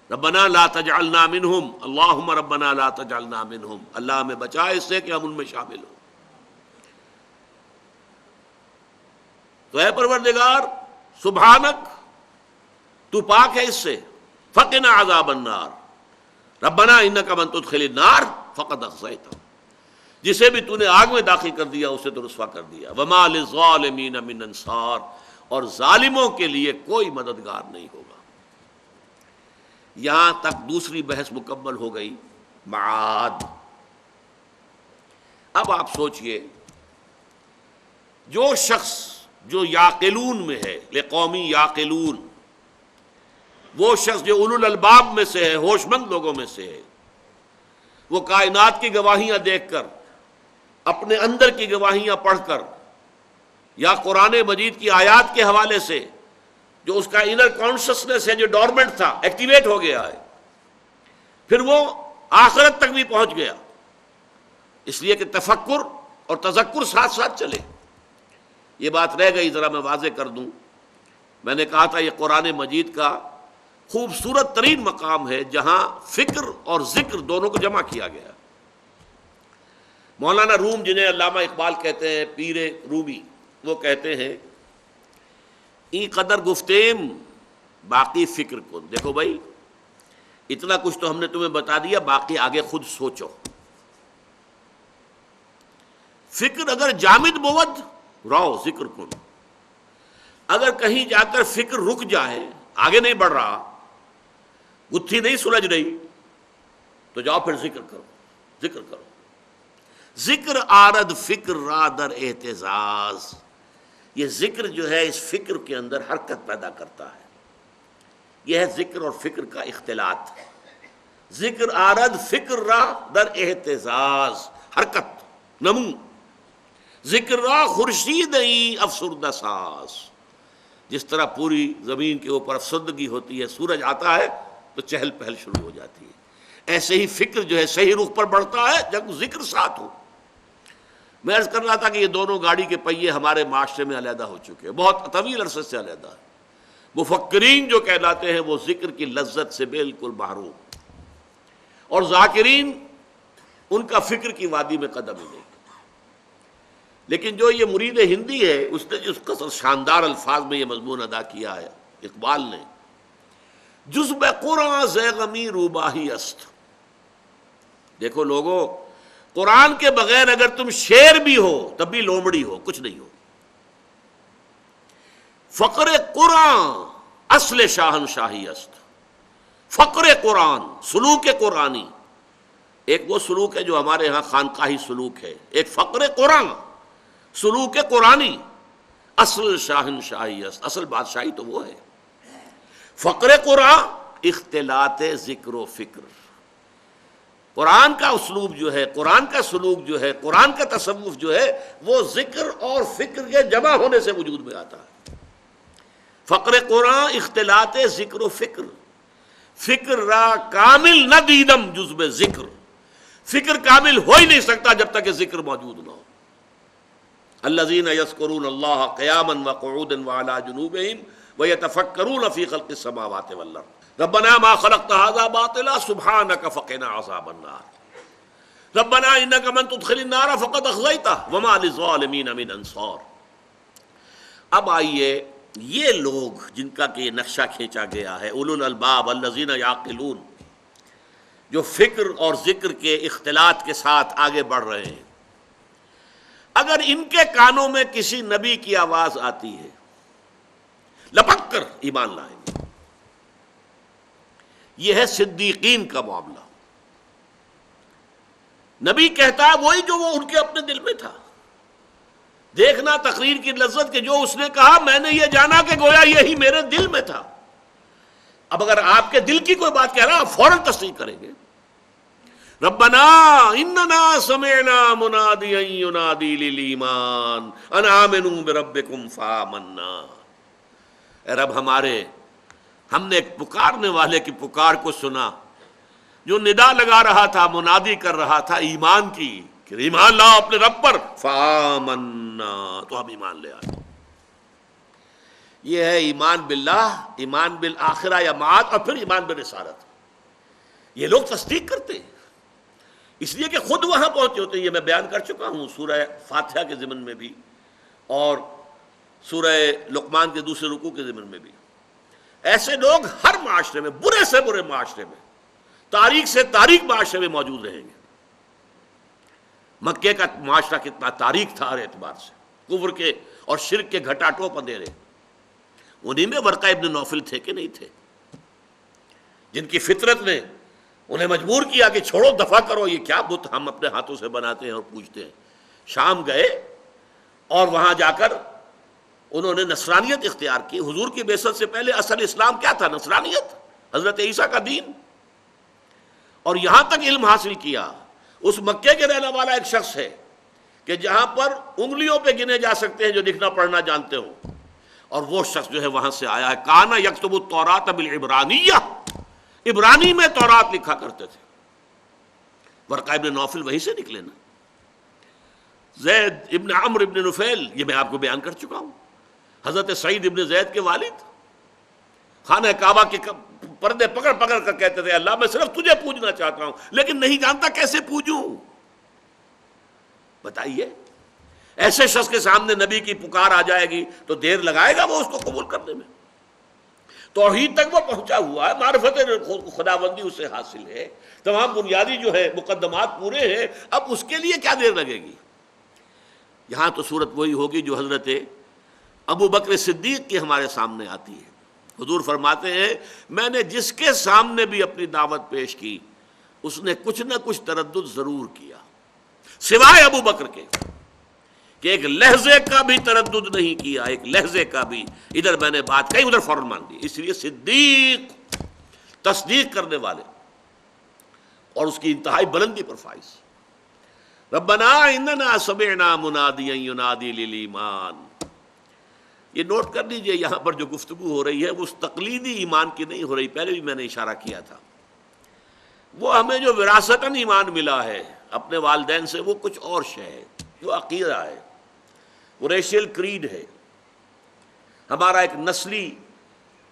ربنا لا تجعلنا منہم، اللہم ربنا لا تجعلنا منہم، اللہ ہمیں بچائے اس سے کہ ہم ان میں شامل ہوں۔ تو اے پروردگار سبحانک، تو پاک ہے اس سے، فقنا عذاب النار، ربنا انک من تدخل النار فقد اخزیتہ، جسے بھی تو نے آگ میں داخل کر دیا اسے تو رسوا کر دیا۔ وما للظالمین من انصار، اور ظالموں کے لیے کوئی مددگار نہیں ہوگا۔ یہاں تک دوسری بحث مکمل ہو گئی، معاد۔ اب آپ سوچئے، جو شخص جو یعقلون میں ہے، لقومی یعقلون، وہ شخص جو اولو الالباب میں سے ہے، ہوش مند لوگوں میں سے ہے، وہ کائنات کی گواہیاں دیکھ کر، اپنے اندر کی گواہیاں پڑھ کر، یا قرآن مجید کی آیات کے حوالے سے جو اس کا انر کانشسنس ہے جو ڈورمنٹ تھا ایکٹیویٹ ہو گیا ہے، پھر وہ آخرت تک بھی پہنچ گیا، اس لیے کہ تفکر اور تذکر ساتھ ساتھ چلے۔ یہ بات رہ گئی، ذرا میں واضح کر دوں۔ میں نے کہا تھا یہ قرآن مجید کا خوبصورت ترین مقام ہے جہاں فکر اور ذکر دونوں کو جمع کیا گیا۔ مولانا روم، جنہیں علامہ اقبال کہتے ہیں، پیر رومی، وہ کہتے ہیں ای قدر گفتیم باقی فکر کن۔ دیکھو بھائی، اتنا کچھ تو ہم نے تمہیں بتا دیا، باقی آگے خود سوچو۔ فکر اگر جامد بود رہو ذکر کن، اگر کہیں جا کر فکر رک جائے، آگے نہیں بڑھ رہا، گتھی نہیں سلجھ رہی، تو جاؤ پھر ذکر کرو، ذکر کرو۔ ذکر آرد فکر را در اہتزاز، یہ ذکر جو ہے اس فکر کے اندر حرکت پیدا کرتا ہے۔ یہ ہے ذکر اور فکر کا اختلاط۔ ذکر آرد فکر را در اہتزاز، حرکت، نمو۔ ذکر را خورشید ای افسردہ ساز، جس طرح پوری زمین کے اوپر افسردگی ہوتی ہے، سورج آتا ہے تو چہل پہل شروع ہو جاتی ہے، ایسے ہی فکر جو ہے صحیح رخ پر بڑھتا ہے جب ذکر ساتھ ہو۔ میں عرض کر رہا تھا کہ یہ دونوں گاڑی کے پہیے ہمارے معاشرے میں علیحدہ ہو چکے ہیں، بہت طویل عرصے سے علیحدہ ہے۔ مفکرین جو کہلاتے ہیں وہ ذکر کی لذت سے بالکل محروم، اور ذاکرین ان کا فکر کی وادی میں قدم ہی نہیں۔ لیکن جو یہ مرید ہندی ہے، اس نے جس قدر شاندار الفاظ میں یہ مضمون ادا کیا ہے اقبال نے، جزب قرآن زیغمی روباہی است۔ دیکھو لوگو، قرآن کے بغیر اگر تم شیر بھی ہو تب بھی لومڑی ہو، کچھ نہیں ہو۔ فقر قرآن اصل شاہنشاہی است۔ فقر قرآن، سلوک قرآنی، ایک وہ سلوک ہے جو ہمارے ہاں خانقاہی سلوک ہے، ایک فقر قرآن، سلوک قرآنی، اصل شاہنشاہی است، اصل بادشاہی تو وہ ہے۔ فقر قرآن اختلاط ذکر و فکر، قرآن کا اسلوب جو ہے، قرآن کا سلوک جو ہے، قرآن کا تصوف جو ہے، وہ ذکر اور فکر کے جمع ہونے سے وجود میں آتا ہے۔ فقر قرآن اختلاط ذکر و فکر، فکر را کامل نہ دیدم جزب ذکر، فکر کامل ہو ہی نہیں سکتا جب تک کہ ذکر موجود نہ ہو۔ الذین یذکرون اللہ قیاما وقعودا وعلی جنوبہم ویتفکرون فی خلق السماوات والارض ربنا ما خلقت هذا باطلا سبحانك فقنا عذاب النار ربنا انك من تدخل النار فقد اخزیتہ وما للظالمین من انصار۔ اب آئیے، یہ لوگ جن کا کہ یہ نقشہ کھینچا گیا ہے، اولو الالباب الذین یعقلون، جو فکر اور ذکر کے اختلاط کے ساتھ آگے بڑھ رہے ہیں، اگر ان کے کانوں میں کسی نبی کی آواز آتی ہے، لپک کر ایمان لائیں گے۔ یہ ہے صدیقین کا معاملہ۔ نبی کہتا ہے وہی جو وہ ان کے اپنے دل میں تھا۔ دیکھنا تقریر کی لذت کہ جو اس نے کہا میں نے یہ جانا کہ گویا یہی میرے دل میں تھا۔ اب اگر آپ کے دل کی کوئی بات کہہ رہا آپ فوراً تصدیق کریں گے. ربنا اننا سمعنا منادیا ینادی للایمان ان آمنوا بربکم فآمنا. اے رب ہمارے، ہم نے ایک پکارنے والے کی پکار کو سنا جو ندا لگا رہا تھا، منادی کر رہا تھا ایمان کی کہ ایمان لاؤ اپنے رب پر. فآمنا، تو ہم ایمان لے آئے. یہ ہے ایمان باللہ، ایمان بالآخرہ یا معاد، اور پھر ایمان بالرسالت. یہ لوگ تصدیق کرتے ہیں اس لیے کہ خود وہاں پہنچے ہوتے ہیں. یہ میں بیان کر چکا ہوں سورہ فاتحہ کے ضمن میں بھی اور سورہ لقمان کے دوسرے رکوع کے ضمن میں بھی. ایسے لوگ ہر معاشرے میں، برے سے برے معاشرے میں، تاریخ سے تاریخ معاشرے میں موجود رہیں گے. مکے کا معاشرہ کتنا تاریخ تھا ہر اعتبار سے، کفر کے اور شرک کے گھٹا ٹوپ اندھیرے. انہی میں ورقہ ابن نوفل تھے کہ نہیں تھے، جن کی فطرت نے انہیں مجبور کیا کہ چھوڑو، دفع کرو، یہ کیا بت ہم اپنے ہاتھوں سے بناتے ہیں اور پوجتے ہیں. شام گئے اور وہاں جا کر انہوں نے نصرانیت اختیار کی. حضور کی بعثت سے پہلے اصل اسلام کیا تھا؟ نصرانیت، حضرت عیسیٰ کا دین. اور یہاں تک علم حاصل کیا. اس مکے کے رہنے والا ایک شخص ہے کہ جہاں پر انگلیوں پہ گنے جا سکتے ہیں جو لکھنا پڑھنا جانتے ہو، اور وہ شخص جو ہے وہاں سے آیا ہے. کانا یکتب التوراۃ بالعبرانیہ، عبرانی میں تورات لکھا کرتے تھے. ورقہ ابن نوفل وہیں سے نکلے نا. زید ابن عمرو ابن نفیل، یہ میں آپ کو بیان کر چکا ہوں. حضرت سعید ابن زید کے والد خانہ کعبہ کے پردے پکڑ پکڑ کر کہتے تھے اللہ میں صرف تجھے پوجنا چاہتا ہوں لیکن نہیں جانتا کیسے پوجوں. بتائیے ایسے شخص کے سامنے نبی کی پکار آ جائے گی تو دیر لگائے گا وہ اس کو قبول کرنے میں؟ توحید تک وہ پہنچا ہوا ہے، معرفت خداوندی اسے حاصل ہے، تمام بنیادی جو ہے مقدمات پورے ہیں، اب اس کے لیے کیا دیر لگے گی؟ یہاں تو صورت وہی ہوگی جو حضرت ابو بکر صدیق کی ہمارے سامنے آتی ہے. حضور فرماتے ہیں میں نے جس کے سامنے بھی اپنی دعوت پیش کی اس نے کچھ نہ کچھ تردد ضرور کیا، سوائے ابو بکر کے کہ ایک لہجے کا بھی تردد نہیں کیا، ایک لہجے کا بھی. ادھر میں نے بات کہی ادھر فوراً مان دی. اس لیے صدیق، تصدیق کرنے والے، اور اس کی انتہائی بلندی پر فائز. ربنا اننا سمعنا منادیا ینادی للایمان. یہ نوٹ کر لیجئے یہاں پر جو گفتگو ہو رہی ہے وہ اس تقلیدی ایمان کی نہیں ہو رہی. پہلے بھی میں نے اشارہ کیا تھا. وہ ہمیں جو وراثتاً ایمان ملا ہے اپنے والدین سے وہ کچھ اور شے ہے، وہ عقیدہ ہے، وہ ریشیل کریڈ ہے. ہمارا ایک نسلی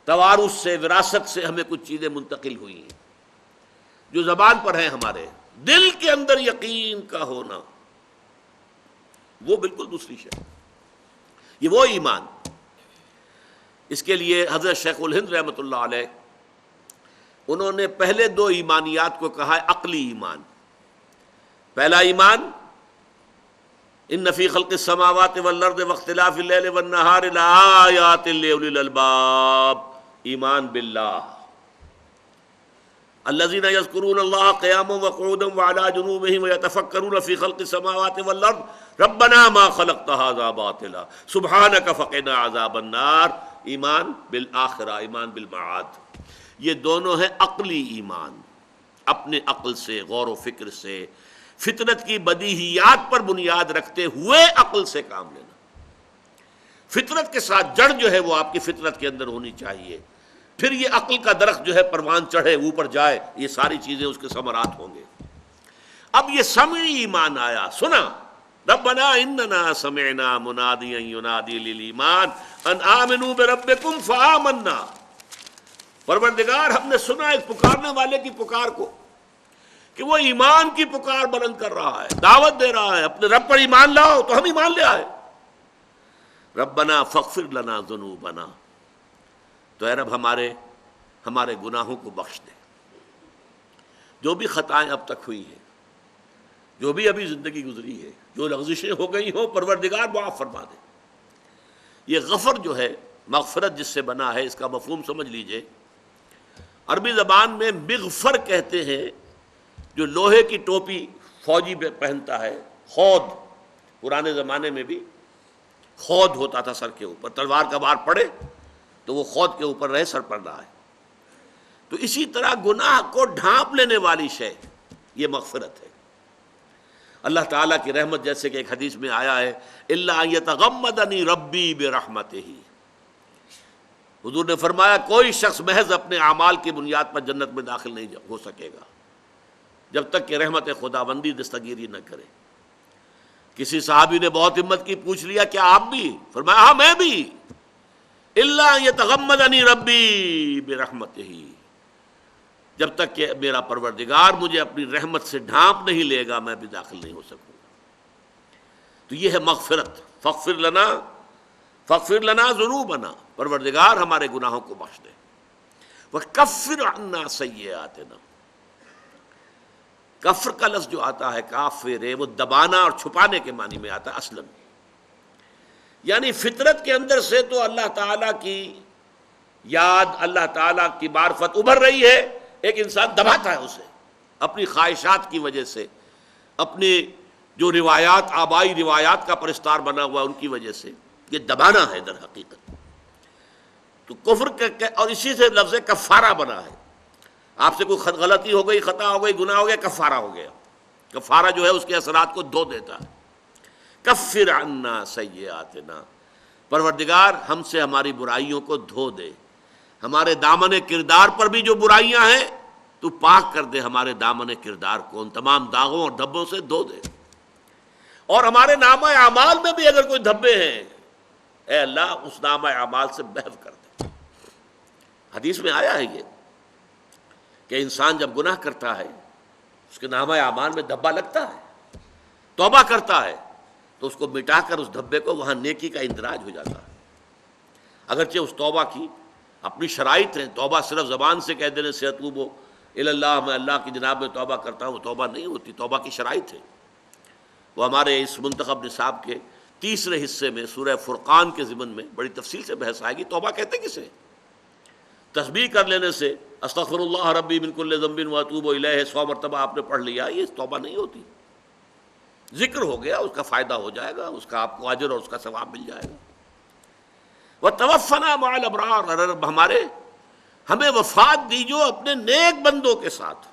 توارث سے، وراثت سے ہمیں کچھ چیزیں منتقل ہوئی ہیں جو زبان پر ہیں. ہمارے دل کے اندر یقین کا ہونا وہ بالکل دوسری شے. یہ وہ ایمان. اس کے لیے حضرت شیخ الہند رحمۃ اللہ علیہ انہوں نے پہلے دو ایمانیات کو کہا ہے عقلی ایمان. پہلا ایمان ان فی خلق السماوات والارض واختلاف اللیل والنہار لآیات لأولی الالباب، ایمان باللہ. الذین یذکرون اللہ قیاما وقعودا وعلی جنوبہم ویتفکرون فی خلق السماوات والارض ربنا ما خلقت ھذا باطلا سبحانک فقنا عذاب النار. ایمان بالآخرہ، ایمان بالمعاد. یہ دونوں ہیں عقلی ایمان. اپنے عقل سے، غور و فکر سے، فطرت کی بدیہیات پر بنیاد رکھتے ہوئے عقل سے کام لینا. فطرت کے ساتھ جڑ جو ہے وہ آپ کی فطرت کے اندر ہونی چاہیے. پھر یہ عقل کا درخت جو ہے پروان چڑھے، اوپر جائے، یہ ساری چیزیں اس کے ثمرات ہوں گے. اب یہ سمعی ایمان آیا، سنا. ربنا اننا سمعنا منادیا ینادی للایمان ان آمنوا بربکم فآمنا. پروردگار ہم نے سنا ایک پکارنے والے کی پکار کو کہ وہ ایمان کی پکار بلند کر رہا ہے، دعوت دے رہا ہے اپنے رب پر ایمان لاؤ، تو ہم ایمان لے آئے. ربنا فاغفر لنا ذنوبنا، تو اے رب ہمارے گناہوں کو بخش دے. جو بھی خطائیں اب تک ہوئی ہیں، جو بھی ابھی زندگی گزری ہے، جو لغزشیں ہو گئی ہوں، پروردگار معاف فرما دے. یہ غفر جو ہے مغفرت جس سے بنا ہے، اس کا مفہوم سمجھ لیجئے. عربی زبان میں مغفر کہتے ہیں جو لوہے کی ٹوپی فوجی پہنتا ہے. خود پرانے زمانے میں بھی خود ہوتا تھا سر کے اوپر، تلوار کا بار پڑے تو وہ خود کے اوپر رہے، سر پر نہ آئے. تو اسی طرح گناہ کو ڈھانپ لینے والی شے یہ مغفرت ہے۔ اللہ تعالیٰ کی رحمت، جیسے کہ ایک حدیث میں آیا ہے الا ان یتغمدنی ربی برحمتہ، حضور نے فرمایا کوئی شخص محض اپنے اعمال کی بنیاد پر جنت میں داخل نہیں ہو سکے گا جب تک کہ رحمت خداوندی دستگیری نہ کرے۔ کسی صحابی نے بہت ہمت کی، پوچھ لیا کیا آپ بھی؟ فرمایا ہاں میں بھی۔ الا ان یتغمدنی ربی برحمتہ، جب تک کہ میرا پروردگار مجھے اپنی رحمت سے ڈھانپ نہیں لے گا میں بھی داخل نہیں ہو سکوں گا۔ تو یہ ہے مغفرت، فاغفر لنا ذنوبنا، پروردگار ہمارے گناہوں کو بخش دے، وکفر عنا سیئاتنا۔ کفر کا لفظ جو آتا ہے کافر ہے، وہ دبانا اور چھپانے کے معنی میں آتا ہے اصلاً، یعنی فطرت کے اندر سے تو اللہ تعالیٰ کی یاد، اللہ تعالیٰ کی معرفت ابھر رہی ہے، ایک انسان دباتا ہے اسے اپنی خواہشات کی وجہ سے، اپنی جو روایات، آبائی روایات کا پرستار بنا ہوا ان کی وجہ سے، یہ دبانا ہے در حقیقت۔ تو کفر اور اسی سے لفظ کفارہ بنا ہے، آپ سے کوئی غلطی ہو گئی، خطا ہو گئی، گناہ ہو گیا، کفارہ ہو گیا۔ کفارہ جو ہے اس کے اثرات کو دھو دیتا ہے۔ کفر عنا سیئاتنا، پروردگار ہم سے ہماری برائیوں کو دھو دے، ہمارے دامن کردار پر بھی جو برائیاں ہیں تو پاک کر دے، ہمارے دامن کردار کو ان تمام داغوں اور دھبوں سے دھو دے، اور ہمارے نامہ اعمال میں بھی اگر کوئی دھبے ہیں اے اللہ اس نامہ اعمال سے محو کر دے۔ حدیث میں آیا ہے یہ کہ انسان جب گناہ کرتا ہے اس کے نامہ اعمال میں دھبا لگتا ہے، توبہ کرتا ہے تو اس کو مٹا کر اس دھبے کو وہاں نیکی کا اندراج ہو جاتا ہے۔ اگرچہ اس توبہ کی اپنی شرائط ہیں، توبہ صرف زبان سے کہہ دینے سے اتوبو الی اللہ، میں اللہ کی جناب میں توبہ کرتا ہوں، وہ توبہ نہیں ہوتی، توبہ کی شرائط ہے۔ وہ ہمارے اس منتخب نصاب کے تیسرے حصے میں سورہ فرقان کے ضمن میں بڑی تفصیل سے بحث آئے گی۔ توبہ کہتے کسے؟ تسبیح کر لینے سے استغفر اللہ ربی من کل ذنب واتوب الیہ 100 مرتبہ آپ نے پڑھ لیا، یہ توبہ نہیں ہوتی۔ ذکر ہو گیا، اس کا فائدہ ہو جائے گا، اس کا آپ کو اجر اور اس کا ثواب مل جائے گا۔ وَتَوَفَّنَا مَعَ الْأَبْرَارِ، اور رب ہمارے ہمیں وفات دیجو اپنے نیک بندوں کے ساتھ۔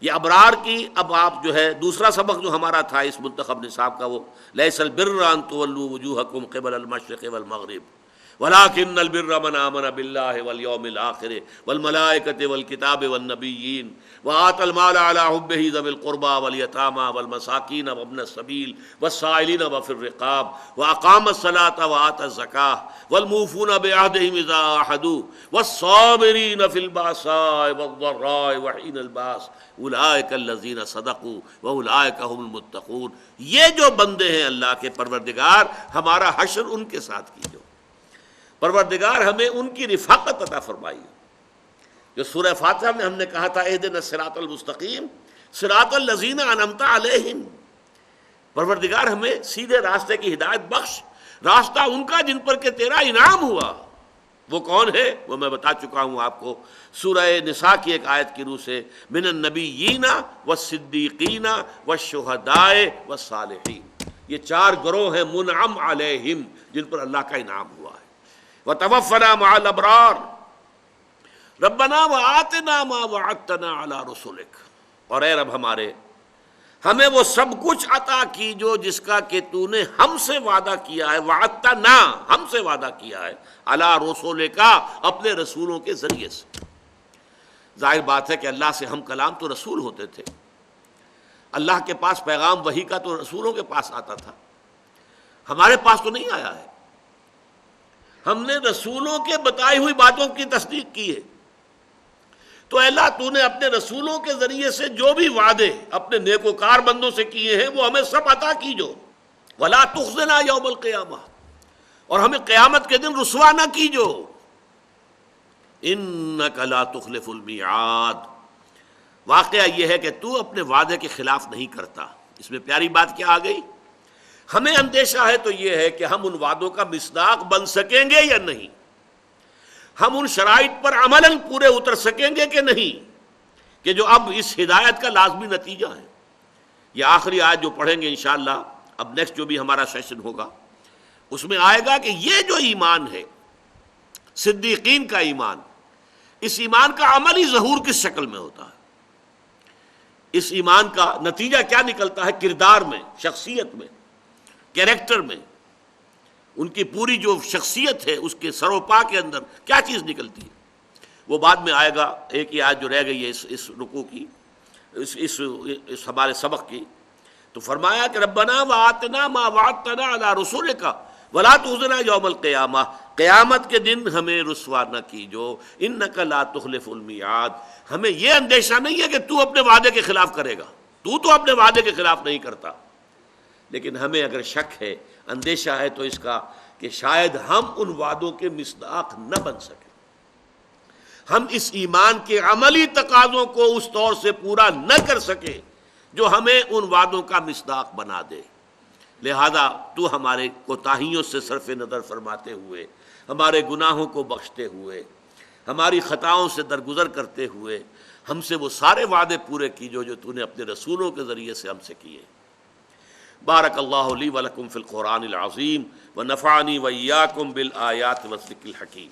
یہ ابرار کی اب آپ جو ہے دوسرا سبق جو ہمارا تھا اس منتخب نصاب کا، وہ لیس البر ان تولوا وجوہکم قبل المشرق والمغرب ولكن البر من آمن بالله واليوم الآخر والملائكة والكتاب والنبيين وآتى المال على حبه ذوي القربى واليتامى والمساكين وابن السبيل والسائلين وفي الرقاب وأقام الصلاة وآتى الزكاة والموفون بعهدهم إذا عاهدوا والصابرين في البأساء والضراء وحين البأس أولئك الذين صدقوا وأولئك هم المتقون۔ یہ جو بندے ہیں اللہ کے، پروردگار ہمارا حشر ان کے ساتھ کیجو، پروردگار ہمیں ان کی رفاقت عطا فرمائی۔ جو سورہ فاتحہ میں ہم نے کہا تھا اہدنا الصراط المستقیم صراط الذین انعمت علیہم، پروردگار ہمیں سیدھے راستے کی ہدایت بخش، راستہ ان کا جن پر کہ تیرا انعام ہوا۔ وہ کون ہے؟ وہ میں بتا چکا ہوں آپ کو سورہ نساء کی ایک آیت کی روح سے، من النبیین والصدیقین والشہداء والصالحین، یہ 4 گروہ ہیں منعم علیہم جن پر اللہ کا انعام ہوا ہے۔ وَتَوَفَّنَا مَعَ الْأَبْرَارِ رَبَّنَا وَآتِنَا مَا وَعَدتَّنَا عَلَى رُسُلِكَ، اور اے رب ہمارے ہمیں وہ سب کچھ عطا کیجو جس کا کہ تو نے ہم سے وعدہ کیا ہے، وعدتنا ہم سے وعدہ کیا ہے، علی رسولک اپنے رسولوں کے ذریعے سے۔ ظاہر بات ہے کہ اللہ سے ہم کلام تو رسول ہوتے تھے، اللہ کے پاس پیغام وحی کا تو رسولوں کے پاس آتا تھا، ہمارے پاس تو نہیں آیا ہے۔ ہم نے رسولوں کے بتائی ہوئی باتوں کی تصدیق کی ہے، تو اے اللہ تو نے اپنے رسولوں کے ذریعے سے جو بھی وعدے اپنے نیکوکار بندوں سے کیے ہیں وہ ہمیں سب عطا کیجو، ولا تخزنا یوم القیامہ، اور ہمیں قیامت کے دن رسوا نہ کیجو، انک لا تخلف المیعاد، واقعہ یہ ہے کہ تو اپنے وعدے کے خلاف نہیں کرتا۔ اس میں پیاری بات کیا آ گئی؟ ہمیں اندیشہ ہے تو یہ ہے کہ ہم ان وعدوں کا مصداق بن سکیں گے یا نہیں، ہم ان شرائط پر عملاً پورے اتر سکیں گے کہ نہیں، کہ جو اب اس ہدایت کا لازمی نتیجہ ہے۔ یہ آخری آیت جو پڑھیں گے انشاءاللہ، اب نیکسٹ جو بھی ہمارا سیشن ہوگا اس میں آئے گا کہ یہ جو ایمان ہے، صدیقین کا ایمان، اس ایمان کا عملی ظہور کس شکل میں ہوتا ہے؟ اس ایمان کا نتیجہ کیا نکلتا ہے کردار میں، شخصیت میں، کیریکٹر میں؟ ان کی پوری جو شخصیت ہے اس کے سر و پا کے اندر کیا چیز نکلتی ہے؟ وہ بعد میں آئے گا۔ ایک ہی آیت جو رہ گئی ہے اس رکوع کی، اس ہمارے سبق کی، تو فرمایا کہ ربنا وآتنا ما وعدتنا علی رسولک ولا تخزنا یوم القیامہ، قیامت کے دن ہمیں رسوا نہ کیجو، انک لا تخلف المیعاد۔ ہمیں یہ اندیشہ نہیں ہے کہ تو اپنے وعدے کے خلاف کرے گا، تو اپنے وعدے کے خلاف نہیں کرتا، لیکن ہمیں اگر شک ہے، اندیشہ ہے تو اس کا کہ شاید ہم ان وعدوں کے مصداق نہ بن سکیں، ہم اس ایمان کے عملی تقاضوں کو اس طور سے پورا نہ کر سکیں جو ہمیں ان وعدوں کا مصداق بنا دے۔ لہذا تو ہمارے کوتاہیوں سے صرف نظر فرماتے ہوئے، ہمارے گناہوں کو بخشتے ہوئے، ہماری خطاؤں سے درگزر کرتے ہوئے ہم سے وہ سارے وعدے پورے کیجو جو تو نے اپنے رسولوں کے ذریعے سے ہم سے کیے۔ بارک اللہ لی ولکم فی القرآن العظیم ونفعنی وإیاکم بالآیات والذکر الحکیم۔